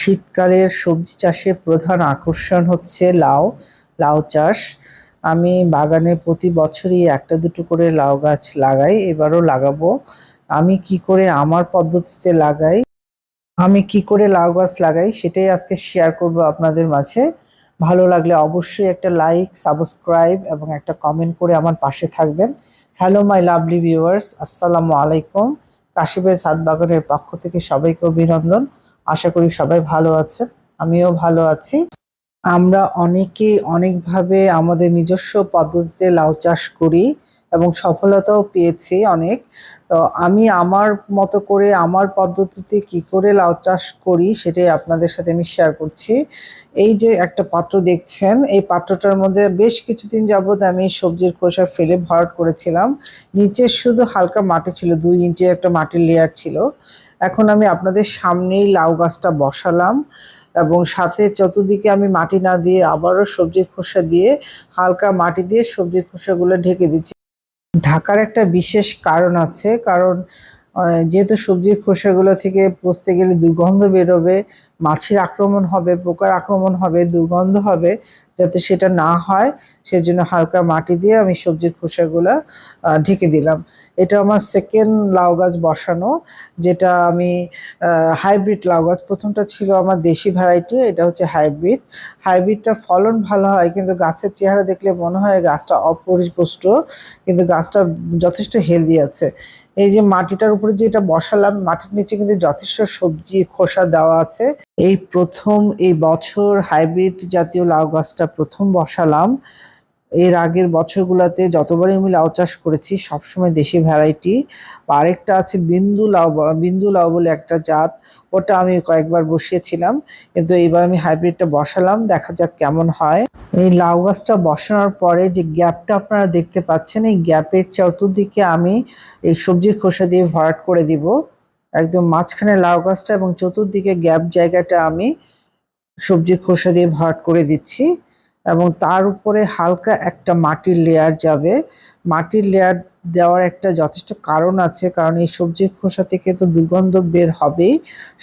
শীতকালের সবজি চাষের প্রধান আকর্ষণ হচ্ছে লাউ। লাউ চাষ। আমি বাগানে প্রতি বছরই একটা দুটো করে লাউ গাছ লাগাই, এবারও লাগাবো। আমি কি করে আমার পদ্ধতিতে লাগাই, আমি কি করে লাউ গাছ লাগাই সেটাই আজকে শেয়ার করব আপনাদের মাঝে। ভালো লাগলে অবশ্যই একটা লাইক, সাবস্ক্রাইব এবং একটা কমেন্ট করে আমার পাশে থাকবেন। হ্যালো মাই লাভলি ভিউয়ার্স, আসসালামু আলাইকুম। কাশিবের ছাদ বাগানের পক্ষ থেকে সবাইকে অভিনন্দন। আশা করি সবাই ভালো আছেন, আমিও ভালো আছি। আমরা অনেকে অনেকভাবে আমাদের নিজস্ব পদ্ধতিতে লাউ চাষ করি এবং সফলতাও পেয়েছি অনেক। তো আমি আমার মতো করে আমার পদ্ধতিতে কি করে লাউ চাষ করি সেটাই আপনাদের সাথে আমি শেয়ার করছি। এই যে একটা পাত্র দেখছেন, এই পাত্রটার মধ্যে বেশ কিছুদিন যাবত আমি সবজির খোসা ফেলে ভরাট করেছিলাম। নিচে শুধু হালকা মাটি ছিল, 2 ইঞ্চি একটা মাটির লেয়ার ছিল। এখন আমি আপনাদের সামনেই লাউ গাছটা বসালাম এবং সাথে চতুর্দিকে আমি মাটি না দিয়ে আবারও সবজির খোসা দিয়ে হালকা মাটি দিয়ে সবজির খোসাগুলো ঢেকে দিচ্ছি। ঢাকার একটা বিশেষ কারণ আছে, কারণ যেহেতু সবজির খোসাগুলো থেকে পচতে গেলে দুর্গন্ধ বেরোবে, মাছির আক্রমণ হবে, পোকার আক্রমণ হবে, দুর্গন্ধ হবে। যাতে সেটা না হয় সেজন্য হালকা মাটি দিয়ে আমি সবজির খোসাগুলা ঢেকে দিলাম। এটা আমার সেকেন্ড লাউ গাছ বসানো, যেটা আমি হাইব্রিড লাউ গাছ। প্রথমটা ছিল আমার দেশি ভ্যারাইটি, এটা হচ্ছে হাইব্রিড। হাইব্রিডটা ফলন ভালো হয়, কিন্তু গাছের চেহারা দেখলে মনে হয় গাছটা অপরিপুষ্ট, কিন্তু গাছটা যথেষ্ট হেলদি আছে। এই যে মাটিটার উপরে যে এটা বসালাম, মাটির নিচে কিন্তু যথেষ্ট সবজি খোসা দেওয়া আছে। এই প্রথম এই বছর হাইব্রিড জাতীয় লাউ গাছটা প্রথম বসালাম। এর আগের বছরগুলোতে যতবারই আমি লাউ চাষ করেছি সবসময় দেশি ভ্যারাইটি। আরেকটা আছে বিন্দু লাউ, বিন্দু লাউ বলে একটা জাত, ওটা আমি কয়েকবার বসিয়েছিলাম, কিন্তু এইবার আমি হাইব্রিডটা বসালাম, দেখা যাক কেমন হয়। এই লাউ গাছটা বসানোর পরে যে গ্যাপটা আপনারা দেখতে পাচ্ছেন, এই গ্যাপের চতুর্দিকে আমি এই সবজির খোসা দিয়ে ভরাট করে দিব। একদম মাঝখানে লাউ গাছটা এবং চতুর্দিকে গ্যাপ জায়গাটা আমি সবজির খোসা দিয়ে ভরাট করে দিচ্ছি এবং তার উপরে হালকা একটা মাটির লেয়ার যাবে। মাটির লেয়ার দেওয়ার একটা যথেষ্ট কারণ আছে, কারণ এই সবজির খোসা থেকে তো দুর্গন্ধ বের হবেই,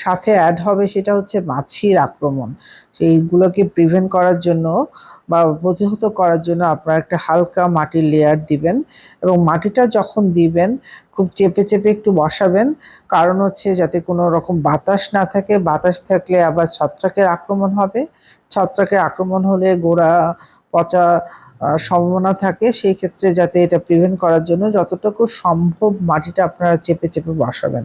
সাথে অ্যাড হবে সেটা হচ্ছে মাছির আক্রমণ। সেইগুলোকে প্রিভেন্ট করার জন্য বা প্রতিহত করার জন্য আপনারা একটা হালকা মাটির লেয়ার দিবেন এবং মাটিটা যখন দিবেন খুব চেপে চেপে একটু বসাবেন। কারণ হচ্ছে যাতে কোনো রকম বাতাস না থাকে, বাতাস থাকলে আবার ছত্রাকের আক্রমণ হবে। ছত্রাকের আক্রমণ হলে গোড়া পচা সম্ভাবনা থাকে, সেই ক্ষেত্রে যাতে এটা প্রিভেন্ট করার জন্য যতটুকু সম্ভব মাটিটা আপনারা চেপে চেপে বসাবেন।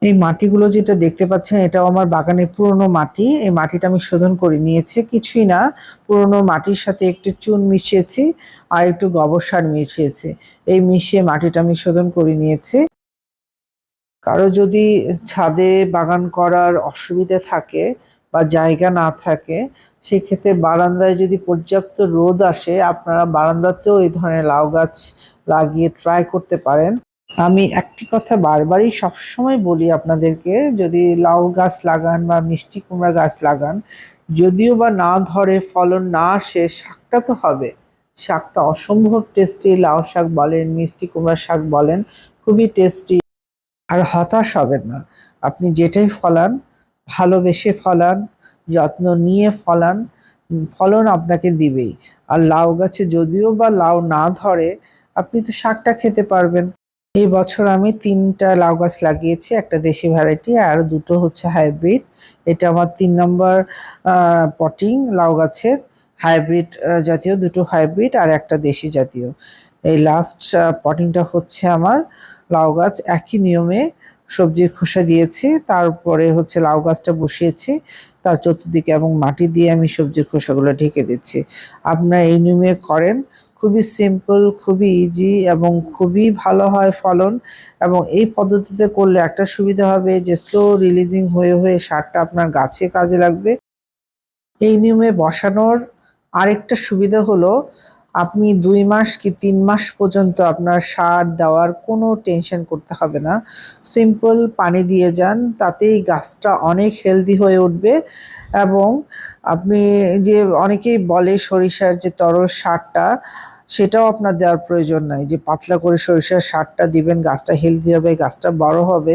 এই মাটিগুলো যেটা দেখতে পাচ্ছেন এটাও আমার বাগানের পুরনো মাটি। এই মাটিটা আমি শোধন করে নিয়েছি, কিছুই না, পুরনো মাটির সাথে একটু চুন মিশিয়েছি আর একটু গোবর সার মিশিয়েছি। এই মিশিয়ে মাটিটা আমি শোধন করে নিয়েছি। কারো যদি ছাদে বাগান করার অসুবিধে থাকে বা জায়গা না থাকে, সেক্ষেত্রে বারান্দায় যদি পর্যাপ্ত রোদ আসে আপনারা বারান্দাতেও এই ধরনের লাউ গাছ লাগিয়ে ট্রাই করতে পারেন। আমি একটি কথা বারবারই সবসময় বলি আপনাদেরকে, যদি লাউ গাছ লাগান বা মিষ্টি কুমড়া গাছ লাগান, যদিও বা না ধরে, ফলন না আসে, শাকটা তো হবে। শাকটা অসম্ভব টেস্টি, লাউ শাক বলেন, মিষ্টি কুমড়া শাক বলেন, খুবই টেস্টি। আর হতাশ হবেন না, আপনি যেটাই ফলান ভালোবেসে ফলান, যত্ন নিয়ে ফলান, ফলন আপনাকে দিবেই। আর লাউ গাছে যদিও বা লাউ না ধরে, আপনি তো শাকটা খেতে পারবেন। এই বছর আমি 3টা লাউ গাছ লাগিয়েছি, একটা দেশি ভ্যারাইটি আর দুটো হচ্ছে হাইব্রিড। এটা আমার 3 নম্বর পটিং লাউ গাছের। হাইব্রিড জাতীয় দুটো হাইব্রিড আর একটা দেশি জাতীয়। এই লাস্ট পটিংটা হচ্ছে আমার লাউ গাছ। একই নিয়মে সবজির খোসা দিয়েছি, তারপরে হচ্ছে লাউ গাছটা বসিয়েছি, তার চতুর্দিকে এবং মাটি দিয়ে আমি সবজির খোসাগুলো ঢেকে দিচ্ছি। আপনারা এই নিয়মে করেন, খুবই সিম্পল, খুবই ইজি এবং খুবই ভালো হয় ফলন। এবং এই পদ্ধতিতে করলে একটা সুবিধা হবে যে স্লো রিলিজিং হয়ে হয়ে সারটা আপনার গাছে কাজে লাগবে। এই নিয়মে বসানোর আরেকটা সুবিধা হলো, আপনি 2 মাস কি 3 মাস পর্যন্ত আপনার সার দেওয়ার কোনো টেনশন করতে হবে না। সিম্পল পানি দিয়ে যান, তাতেই গাছটা অনেক হেলদি হয়ে উঠবে। এবং আপনি যে অনেকেই বলে সরিষার যে তরল সারটা, সেটাও আপনার দেওয়ার প্রয়োজন নাই। যে পাতলা করে সরিষার সারটা দিবেন, গাছটা হেলদি হবে, গাছটা বড় হবে।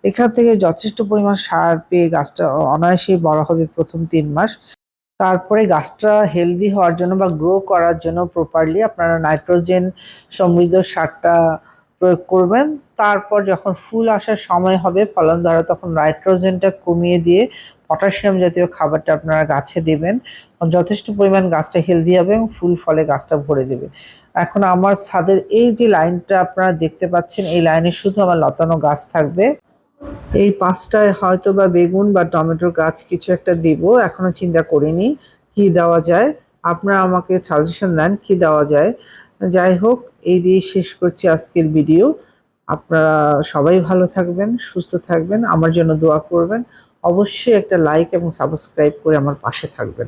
এখান থেকে যথেষ্ট পরিমাণ সার পেয়ে গাছটা অনায়াসেই বড় হবে প্রথম ৩ মাস। তারপরে গাছটা হেলদি হওয়ার জন্য বা গ্রো করার জন্য প্রপারলি আপনারা নাইট্রোজেন সমৃদ্ধ সারটা প্রয়োগ করবেন। তারপর যখন ফুল আসার সময় হবে, ফলন ধরা, তখন নাইট্রোজেনটা কমিয়ে দিয়ে পটাশিয়াম জাতীয় খাবারটা আপনারা গাছে দেবেন। যথেষ্ট পরিমাণ গাছটা হেলদি হবে এবং ফুল ফলে গাছটা ভরে দেবে। এখন আমার ছাদের এই যে লাইনটা আপনারা দেখতে পাচ্ছেন, এই লাইনে শুধু আমার লতানো গাছ থাকবে। এই ৫টায় হয়তো বা বেগুন বা টমেটোর গাছ কিছু একটা দিব, এখনো চিন্তা করিনি কি দেওয়া যায়। আপনারা আমাকে সাজেশন দেন কি দেওয়া যায়। যাই হোক, এই দিয়ে শেষ করছি আজকের ভিডিও। আপনারা সবাই ভালো থাকবেন, সুস্থ থাকবেন, আমার জন্য দোয়া করবেন। অবশ্যই একটা লাইক এবং সাবস্ক্রাইব করে আমার পাশে থাকবেন।